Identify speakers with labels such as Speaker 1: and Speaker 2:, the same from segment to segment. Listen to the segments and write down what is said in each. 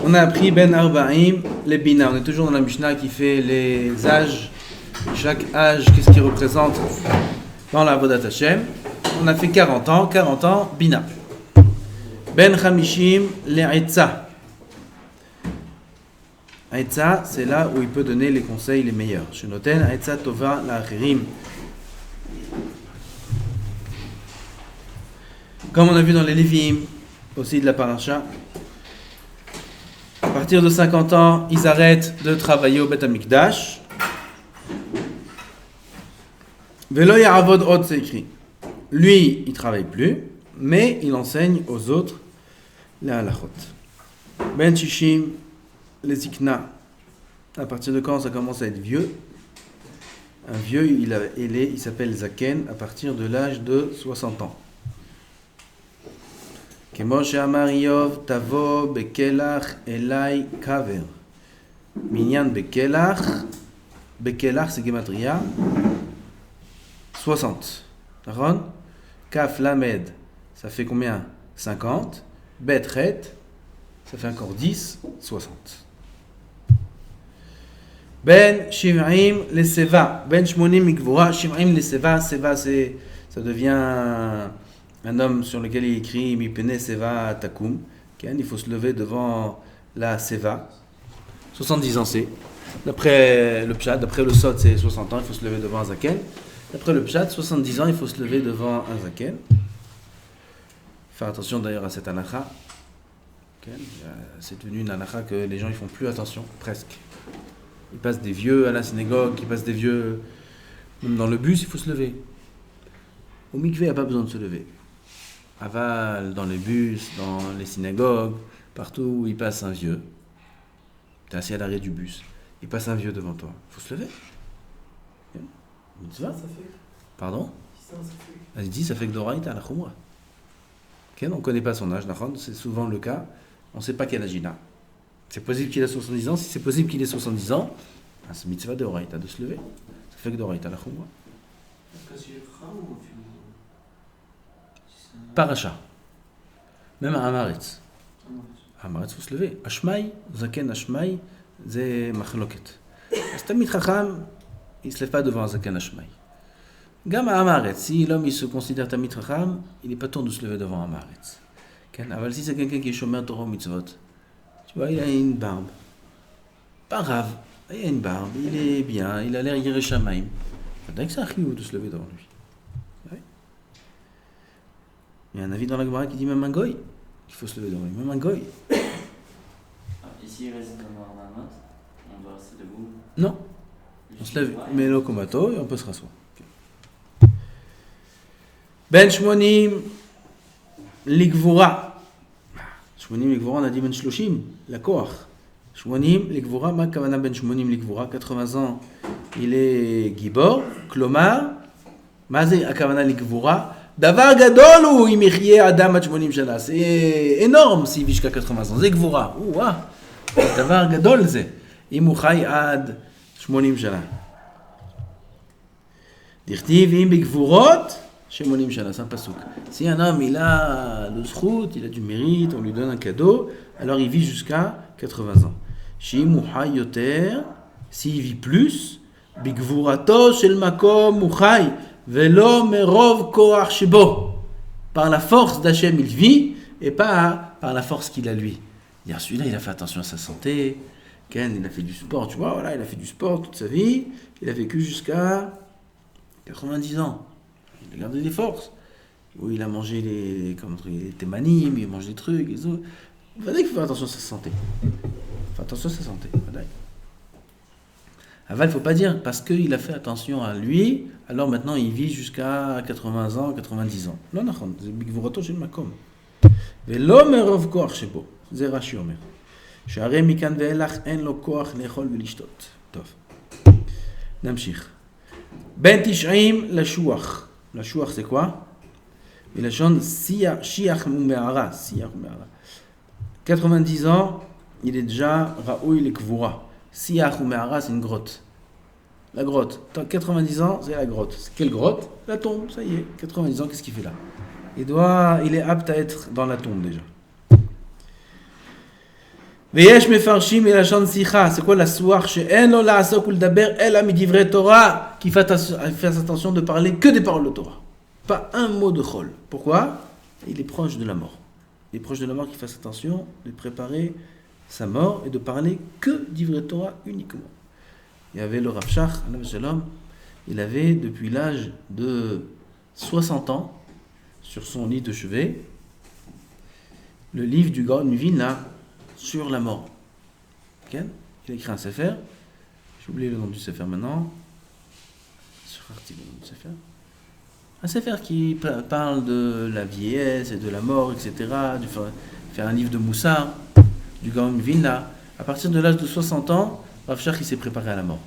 Speaker 1: On a appris Ben Arba'im, les Bina. On est toujours dans la Mishnah qui fait les âges. Chaque âge, qu'est-ce qu'il représente dans la Avodat Hashem. On a fait 40 ans, Bina. Ben Chamishim, les Aitza. Aitza, c'est là où il peut donner les conseils les meilleurs. Shenoten, Aitza Tova, la Achirim. Comme on a vu dans les Lévim, aussi de la Paracha, à partir de 50 ans, ils arrêtent de travailler au Beth Amikdash. Velo Yaravod Od, c'est écrit. Lui, il ne travaille plus, mais il enseigne aux autres les halachot. Ben Shishim, les Zikna. À partir de quand ça commence à être vieux? Un vieux, il s'appelle Zaken à partir de l'âge de 60 ans. Kemo she'amar Iyov tavo bekelach elai kaver. Minyan bekelach c'est gematria 60. Ron Kaf lamed, ça fait combien? 50. Betret, ça fait encore 10, 60. Ben Shim'im les Seva. Ben Shmonim Mikvura. Shim'im les Seva. Seva, ça devient un homme sur lequel il écrit Mipene Seva Takum. Il faut se lever devant la Seva. 70 ans, c'est. D'après le Pshat, d'après le Sot, c'est 60 ans, il faut se lever devant un Zaken. D'après le Pshat, 70 ans, il faut se lever devant un Zaken. Faire attention d'ailleurs à cette anakha. C'est devenu une anakha que les gens ne font plus attention, presque. Ils passent des vieux à la synagogue, ils passent des vieux. Même dans le bus, il faut se lever. Au mikvé, il n'y a pas besoin de se lever. Aval, dans les bus, dans les synagogues, partout où il passe un vieux. Tu es assis à l'arrêt du bus. Il passe un vieux devant toi. Il faut se lever. Ça fait. Pardon? Elle dit, ça fait que Doraïta la Khumra. On ne connaît pas son âge, c'est souvent le cas. On ne sait pas quel âge il a. C'est possible qu'il ait 70 ans. Si c'est possible qu'il ait 70 ans, c'est mitzvah de Doraïta de se lever. Ça fait que Doraïta la Khumra.
Speaker 2: Est-ce que c'est Cham ou
Speaker 1: Paracha. Même à Amaretz. Amaretz, il faut se lever. Ashmaï, Zaken Ashmaï, c'est Machloket. C'est un mitracham, il ne se lève pas devant un Zaken Ashmaï. Gam à Amaretz, si l'homme il se considère Tamid Chacham, il n'est pas temps de se lever devant Amaretz. Aval si c'est quelqu'un qui est Shomer Torah Mitzvot, tu vois, il a une barbe. Pas grave, il a une barbe, il est bien, il a l'air Yireh Shamayim. Faudrait que ça arrive de se lever devant lui. Ouais. Il y a un avis dans la Gemara qui dit même un goy, il faut se lever devant lui, même un goy.
Speaker 3: Ici, il reste dans la note, on doit rester debout.
Speaker 1: Non, on se lève, mais le komato et on peut se rasseoir. Ben Shmonim Ligvura. Shmonim Ligvura, on a dit Ben Shloshim, la Koach. Shmonim Ligvura, ma kavana Ben Shmonim Ligvura, 80 ans, il est Gibor, Klomar, Mazé Akavana Ligvura, Davar Gadol ou Imichye Adam Shmonim Shana. C'est énorme s'il vit jusqu'à 80 ans. C'est Gvura. Ouah, Davar Gadol, c'est Imuchai Ad Shmonim Shana. Dirtiv Im Bigvurot. Shemonim Shana, c'est un pasouk. Si un homme il a le zchut, il a du mérite, on lui donne un cadeau, alors il vit jusqu'à 80 ans. Shimuchai yoter, s'il vit plus, bigvurato shel makom muchai, velo merov koach shebo. Par la force d'Hachem il vit, et pas par la force qu'il a lui. Dire celui-là il a fait attention à sa santé, Ken il a fait du sport, tu vois, voilà, il a fait du sport toute sa vie, il a vécu jusqu'à 90 ans. Il a gardé des forces. Où il a mangé les témanim, il mange des trucs, les autres. Il faut faire attention à sa santé. Aval, il ne faut pas dire parce qu'il a fait attention à lui, alors maintenant il vit jusqu'à 80 ans, 90 ans. Non, c'est bigvurato shel makom. Velo merov koach shebo. C'est Rashi omer. She'arei mikan ve'elach en lo koach le'echol ve'lishtot. Tov. Namshich. Ben Tish'im la shuach. La shuach, c'est quoi? Et la chante Shiach Mumeara. 90 ans, il est déjà Raoui le Kvura. Siach Mumeara, c'est une grotte. La grotte. 90 ans, c'est la grotte. Quelle grotte? La tombe, ça y est. 90 ans, qu'est-ce qu'il fait là? Il est apte à être dans la tombe déjà. ויש מפרשים מלשון שיחה, c'est quoi la soir שאין לו לעסוק ולדבר אלא מדברי תורה, qui fasse attention de parler que des paroles de Torah, pas un mot de chol. Pourquoi? Il est proche de la mort. Il est proche de la mort, qui fasse attention de préparer sa mort et de parler que d'ivrer Torah uniquement. Il y avait le Rav Shach, il avait depuis l'âge de 60 ans, sur son lit de chevet, le livre du Gaon Vilna sur la mort. Okay? Il a écrit un sefer, j'ai oublié le nom du sefer maintenant, un sefer qui parle de la vieillesse et de la mort, etc., faire un livre de Moussar, du Gaon Vilna. À partir de l'âge de 60 ans, Rav Shach il s'est préparé à la mort.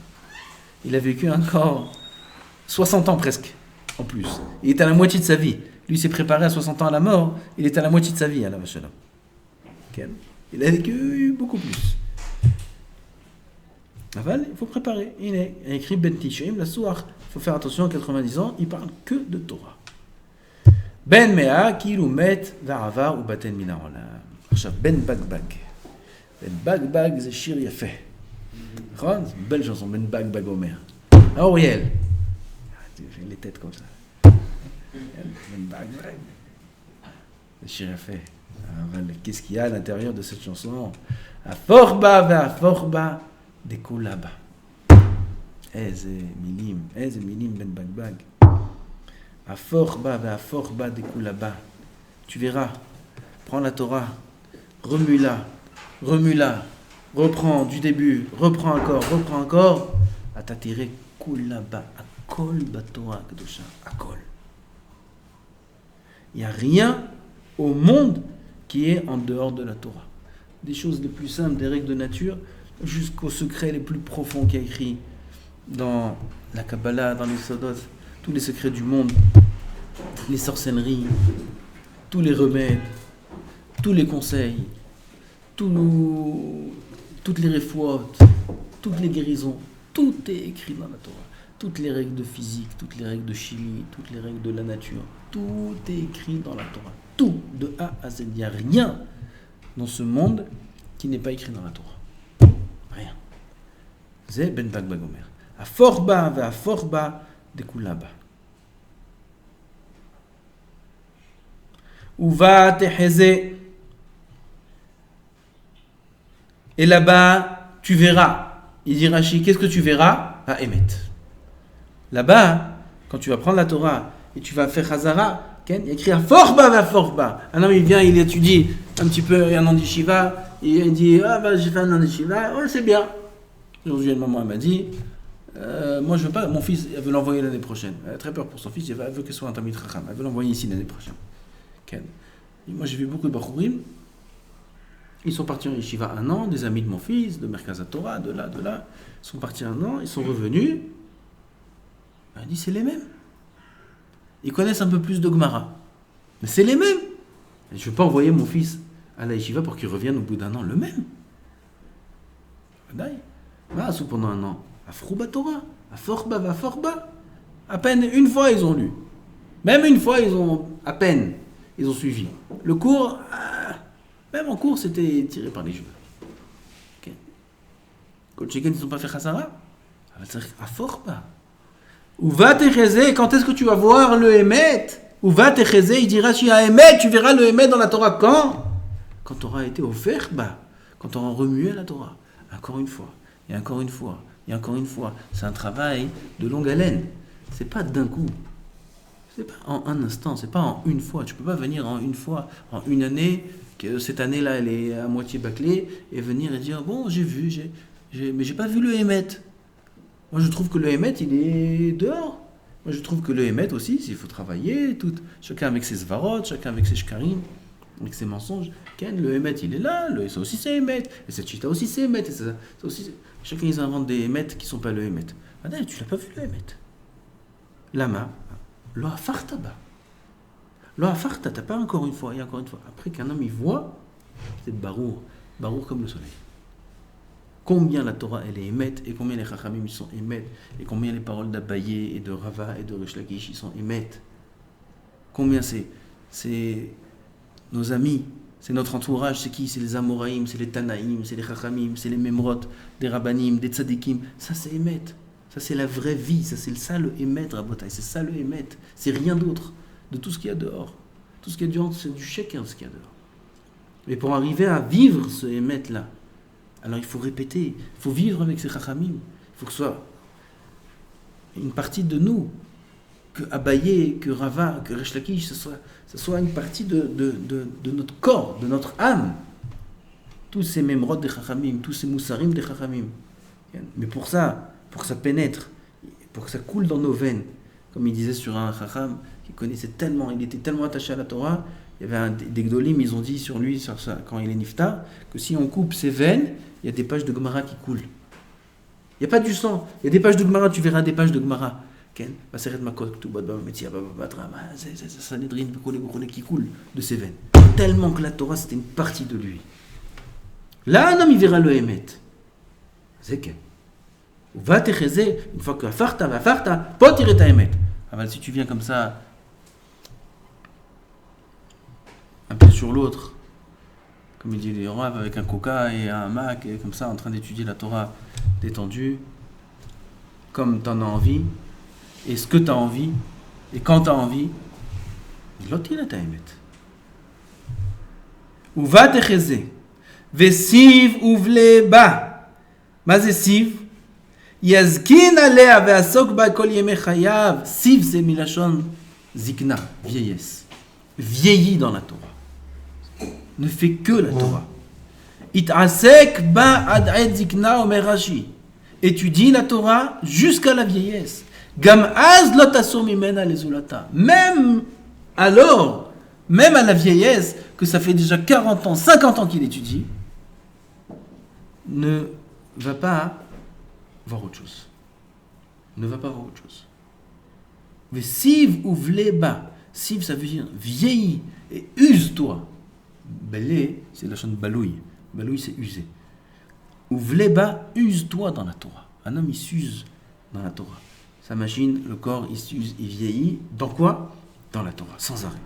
Speaker 1: Il a vécu encore 60 ans presque, en plus. Il est à la moitié de sa vie. Lui s'est préparé à 60 ans à la mort, il est à la moitié de sa vie, à la Vashalam. Okay. Il a vécu beaucoup plus. Aval, il faut préparer. Il a écrit Ben Tishrim, la Souach. Il faut faire attention, à 90 ans, il parle que de Torah. Ben Mea, Kilumet, Varavar ou Baten Minarolam. Ben Bagbag. Ben Bagbag, c'est Shir Yafeh. C'est une belle chanson, Ben Bagbag Omer. Auriel. J'ai les têtes comme ça. Ben Bagbag. C'est Shir Yafeh. Qu'est-ce qu'il y a à l'intérieur de cette chanson? Aforba ve'aforba dekulaba. Eze milim ben bagbag. Aforba ve'aforba dekulaba. Tu verras, prends la Torah, remue-la, reprends du début, reprends encore, à t'attirer kulaba, akol batora kedosha, akol. Il n'y a rien au monde qui est en dehors de la Torah. Des choses les plus simples, des règles de nature, jusqu'aux secrets les plus profonds qu'il y a écrits dans la Kabbalah, dans les Sodot, tous les secrets du monde, les sorcelleries, tous les remèdes, tous les conseils, toutes les réfouates, toutes les guérisons, tout est écrit dans la Torah. Toutes les règles de physique, toutes les règles de chimie, toutes les règles de la nature, tout est écrit dans la Torah. Tout, de A à Z. Il n'y a rien dans ce monde qui n'est pas écrit dans la Torah. Rien. C'est Ben Bagbag Omer. A forba ve a forba de kulaba. Uva teheze. Et là-bas, tu verras. Il dit Rashi, qu'est-ce que tu verras? À Emet. Là-bas, quand tu vas prendre la Torah et tu vas faire Hazara, il y a écrit à Forba va Forba. Un homme il vient, il étudie un petit peu un an d'Yeshiva, et il dit j'ai fait un an d'Yeshiva, c'est bien. Aujourd'hui, une maman elle m'a dit moi je veux pas, mon fils elle veut l'envoyer l'année prochaine. Elle a très peur pour son fils, elle veut que ce soit un Talmid Chacham, elle veut l'envoyer ici l'année prochaine. Et moi j'ai vu beaucoup de Bachurim, ils sont partis en Yeshiva un an, des amis de mon fils, de Merkaz Torah, de là, ils sont partis un an, ils sont revenus. Elle dit c'est les mêmes. Ils connaissent un peu plus de Gemara. Mais c'est les mêmes. Et je ne veux pas envoyer mon fils à la yeshiva pour qu'il revienne au bout d'un an le même. Sous pendant un an. À Frouba Torah. À Forba, va Forba. À peine une fois ils ont lu. Même une fois à peine ils ont suivi. Le cours, même en cours c'était tiré par les cheveux. Okay. Quand ils n'ont pas fait Chazara, à Forba. Ou va t'échezé, quand est-ce que tu vas voir le Emet? Ou va t'échezé, il dira si à Emet, tu verras le Emet dans la Torah quand? Quand tu auras été offert, quand tu auras remué la Torah. Encore une fois, et encore une fois, et encore une fois. C'est un travail de longue haleine. C'est pas d'un coup. C'est pas en un instant, c'est pas en une fois. Tu peux pas venir en une fois, en une année, que cette année-là, elle est à moitié bâclée, et venir et dire, bon, j'ai vu, mais j'ai pas vu le Emet. Moi, je trouve que le Emet, il est dehors. Moi, je trouve que le Emet aussi, il faut travailler, chacun avec ses svarot, chacun avec ses shkarim, avec ses mensonges. Le Emet, il est là, ça aussi c'est Emet, et cette chita aussi c'est Emet, et ça aussi, chacun ils inventent des Emet qui ne sont pas le Emet. Madame, tu l'as pas vu le Emet. Lama, lo afartaba. Lo afarta, t'as pas encore une fois, et encore une fois. Après qu'un homme il voit, c'est barour comme le soleil. Combien la Torah elle est émette, et combien les Chachamim ils sont émettes, et combien les paroles d'Abaye et de Rava et de Rish Lakish ils sont émettes. Combien c'est nos amis C'est notre entourage, c'est qui? C'est les Amoraïm, c'est les Tanaïm, c'est les Chachamim, c'est les Memrot, des Rabbanim, des Tzadikim. Ça, c'est Emet. Ça, c'est la vraie vie. Ça, c'est ça le Emet, Rabotai. C'est ça le Emet. C'est rien d'autre de tout ce qu'il y a dehors. Tout ce qu'il y a dehors, c'est du chacun ce qu'il y a dehors. Mais pour arriver à vivre ce Emet-là, alors il faut répéter. Il faut vivre avec ces Chachamim. Il faut que ce soit une partie de nous. Que Abaye, que Rava, que Resh Lakish, ce soit une partie de notre corps, de notre âme. Tous ces Memrod des Chachamim, tous ces Moussarim des Chachamim. Mais pour ça pénètre, pour que ça coule dans nos veines, comme il disait sur un Chacham, qui connaissait tellement, il était tellement attaché à la Torah, il y avait des Gdolim, ils ont dit sur lui, sur ça, quand il est niftar, que si on coupe ses veines, il y a des pages de Gemara qui coulent. Il n'y a pas du sang, il y a des pages de Gemara, tu verras des pages de Gemara. Qui coule de ses veines. Tellement que la Torah c'était une partie de lui. Là, un homme il verra le Emet. C'est que. Va te réser, une fois que va farta, pas tirer ta Emet. Si tu viens comme ça, un pied sur l'autre, comme il dit les rois, avec un coca et un mac, et comme ça, en train d'étudier la Torah détendu, comme tu en as envie. Et ce que tu as envie, et quand tu as envie, l'autre il a ta émet. Ou va te chaiser. Vesiv ouvle ba. Ma c'est siv. Yazkin alea ve'asok ba kol yeme chayav. Siv c'est milachon zikna, vieillesse. Vieillit dans la Torah. Ne fait que la Torah. It'asek ba ad'ed zikna omer Rashi. Étudie la Torah jusqu'à la vieillesse. Gam az lotaso mimena lezulata. Même alors, même à la vieillesse, que ça fait déjà 40 ans, 50 ans qu'il étudie, ne va pas voir autre chose. Ne va pas voir autre chose. Mais siv ou vleba, siv ça veut dire vieillis et use-toi. Belé, c'est la chaîne balouille. Balouille c'est user. Ou vleba, use-toi dans la Torah. Un homme il s'use dans la Torah. Sa machine, le corps, il s'use, il vieillit. Dans quoi? Dans la Torah, sans arrêt.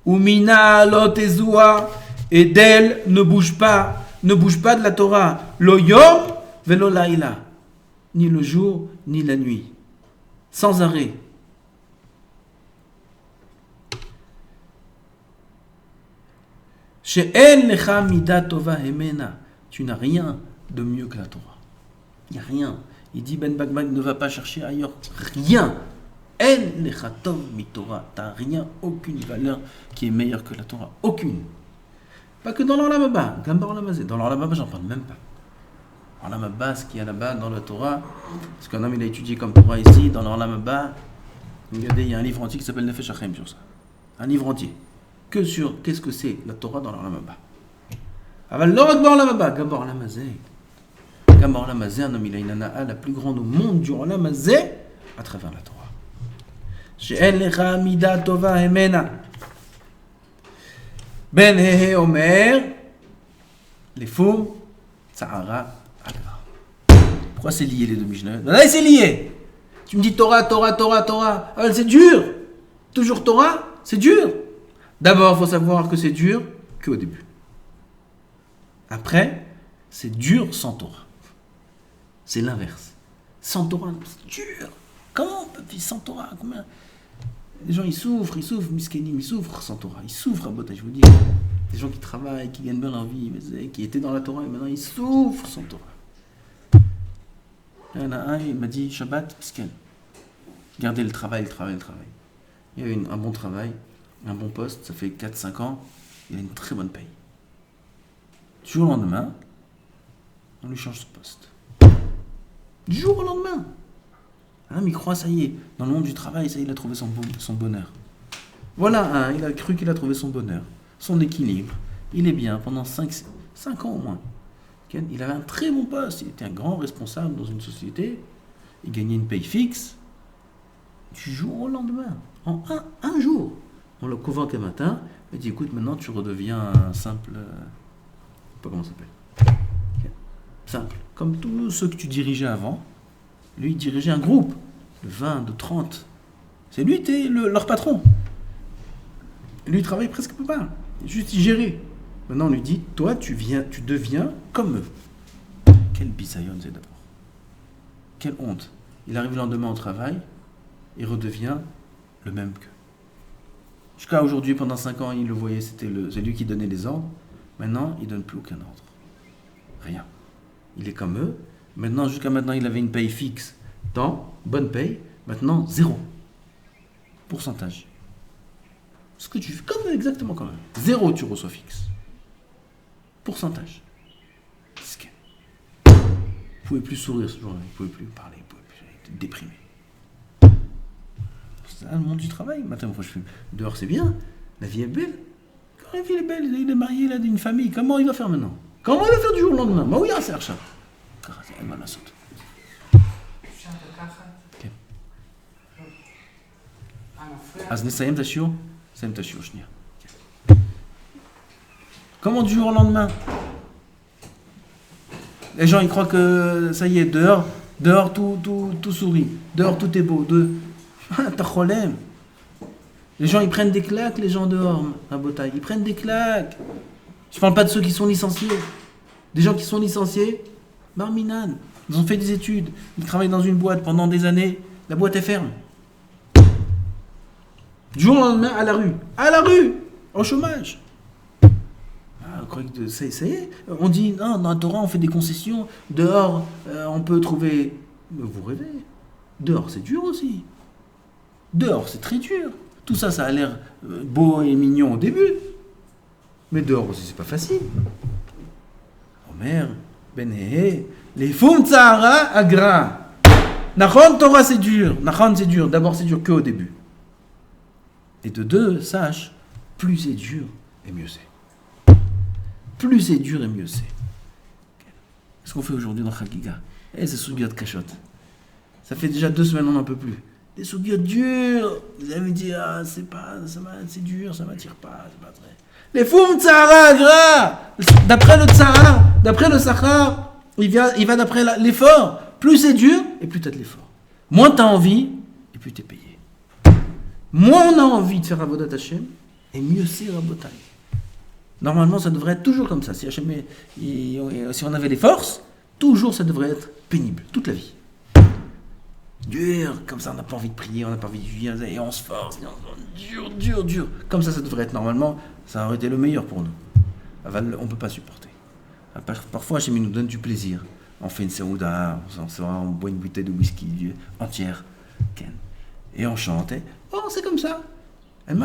Speaker 1: Umina lotezua, et d'elle ne bouge pas de la Torah. Lo yom velo laila, ni le jour ni la nuit, sans arrêt. She'en lecha mida tova hemena, tu n'as rien de mieux que la Torah. Il n'y a rien. Il dit Ben Bakbak ne va pas chercher ailleurs. Rien. En lechatov mi Torah. T'as rien, aucune valeur qui est meilleure que la Torah. Aucune. Pas que dans l'Olam Haba. Gambar Olam Hazé. Dans l'Olam Haba, j'en parle même pas. L'Olam Haba, ce qu'il y a là-bas dans la Torah, parce qu'un homme il a étudié comme Torah ici, dans l'Olam Haba, regardez, il y a un livre entier qui s'appelle Nefesh Hachem sur ça. Un livre entier. Que sur qu'est-ce que c'est la Torah dans l'Olam Haba. Aval lo rak ba'olam haba, Gambar Olam Hazé. Gambar Olam Hazé, un homme il a une ana'a la plus grande au monde du Olam Hazé à travers la Torah. She'en lecha mida tova hemena. Ben hehe omer, les faux, tsahara agra. Pourquoi c'est lié les deux Mishnah? Là c'est lié. Tu me dis Torah. Ah, c'est dur. Toujours Torah, c'est dur. D'abord, il faut savoir que c'est dur qu'au début. Après, c'est dur sans Torah. C'est l'inverse. Sans Torah, c'est dur. Comment on peut vivre sans Torah? Combien? Les gens ils souffrent, miskenim, ils souffrent sans Torah. Ils souffrent à Bota, je vous dis. Des gens qui travaillent, qui gagnent bien leur vie, qui étaient dans la Torah et maintenant ils souffrent sans Torah. Il y en a un, il m'a dit Shabbat, misken. Gardez le travail. Il y a un bon travail, un bon poste, ça fait 4-5 ans, il a une très bonne paye. Du jour au lendemain, on lui change son poste. Du jour au lendemain. Un homme, il croit, ça y est, dans le monde du travail, ça y est, il a trouvé son bonheur. Voilà, il a cru qu'il a trouvé son bonheur, son équilibre. Il est bien pendant 5 ans au moins. Il avait un très bon poste, il était un grand responsable dans une société, il gagnait une paye fixe. Du jour au lendemain, en un jour, on le convoque un matin, il dit écoute, maintenant tu redeviens un simple. Je sais pas comment ça s'appelle. Simple. Comme tous ceux que tu dirigeais avant, lui il dirigeait un groupe de 20, de 30. C'est lui, leur patron. Lui il travaille presque pas. Juste y gérer. Maintenant, on lui dit, toi, tu deviens comme eux. Quel bisayon c'est d'abord. Quelle honte. Il arrive le lendemain au travail, il redevient le même qu'eux. Jusqu'à aujourd'hui, pendant 5 ans, il le voyait, c'est lui qui donnait les ordres. Maintenant, il ne donne plus aucun ordre. Rien. Il est comme eux. Maintenant, jusqu'à maintenant, il avait une paye fixe. Bonne paye. Maintenant, 0. Pourcentage. Ce que tu fais, exactement comme eux. 0, tu reçois fixe. Pourcentage. Il ne pouvait plus sourire ce jour-là. Il ne pouvait plus parler. Il ne pouvait plus. Il était déprimé. C'est ça le monde du travail. Maintenant, moi, je fais dehors, c'est bien. La vie est belle. Quand la vie est belle, il est marié, il a une famille. Comment il va faire maintenant? Comment il va faire du jour au lendemain? Ma oui, c'est Archa. Elle m'a la saute. אז נסיים את השיעור? נסיים את השיעור שנייה. Comment du jour au lendemain? Les gens ils croient que ça y est, dehors tout sourit, dehors tout est beau. T'as problème. Les gens ils prennent des claques, les gens dehors, à Botaï, ils prennent des claques. Je parle pas de ceux qui sont licenciés. Des gens qui sont licenciés, Barminan, ils ont fait des études, ils travaillent dans une boîte pendant des années, la boîte est ferme. Du jour au lendemain, à la rue, au chômage. Vous croyez que ça y est? On dit, non, dans la Torah, on fait des concessions. Dehors, on peut trouver... Mais vous rêvez. Dehors, c'est dur aussi. Dehors, c'est très dur. Tout ça, ça a l'air beau et mignon au début. Mais dehors aussi, c'est pas facile. Omer, Benehe, les Fum Tsahara Agra. Nachon, Torah, c'est dur. Nachon, c'est dur. D'abord, c'est dur qu'au début. Et de deux, sache, plus c'est dur, et mieux c'est. Plus c'est dur, et mieux c'est. Qu'est-ce qu'on fait aujourd'hui dans Chagiga? C'est Sougiyot Kashot. Ça fait déjà 2 semaines, on n'en peut plus. Des Sougiyot durs. Vous allez me dire, c'est dur, ça m'attire pas, c'est pas très... Les Fum Tsahara Agra. D'après le Tsahara, d'après le Sahara, il va d'après l'effort. Plus c'est dur, et plus t'as de l'effort. Moins t'as envie, et plus t'es payé. Moins on a envie de faire Avodat Hashem, et mieux c'est Rabotai. Normalement, ça devrait être toujours comme ça. Si on avait les forces, toujours ça devrait être pénible, toute la vie. Dur, comme ça on n'a pas envie de prier, on n'a pas envie de vivre, et on se force, dur. Comme ça devrait être normalement, ça aurait été le meilleur pour nous. On ne peut pas supporter. Parfois, Hashem nous donne du plaisir. On fait une seouda, on boit une bouteille de whisky entière, et on chante. C'est comme ça. Il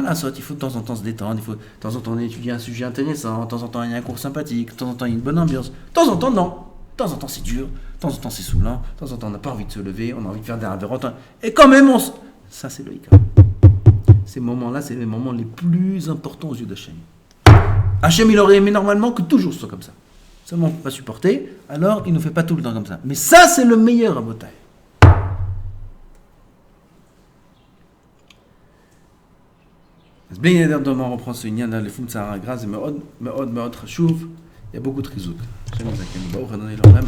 Speaker 1: faut de temps en temps se détendre, il faut de temps en temps étudier un sujet intéressant, de temps en temps il y a un cours sympathique, de temps en temps il y a une bonne ambiance, de temps en temps non, de temps en temps c'est dur, de temps en temps c'est saoulant, de temps en temps on n'a pas envie de se lever, on a envie de faire des avérotes, et quand même ça c'est le hika. Ces moments-là, c'est les moments les plus importants aux yeux d'Hachem. Hachem il aurait aimé normalement que toujours ce soit comme ça. Seulement on ne peut pas supporter, alors il ne nous fait pas tout le temps comme ça. Mais ça c'est le meilleur à Botaï. אז בלי נדר דומה רופכון סעניין על לפום צער הגרז זה מאוד מאוד מאוד חשוב. יש beaucoup de חיזוק. השם יזכנו ברוך אדוני לעולם.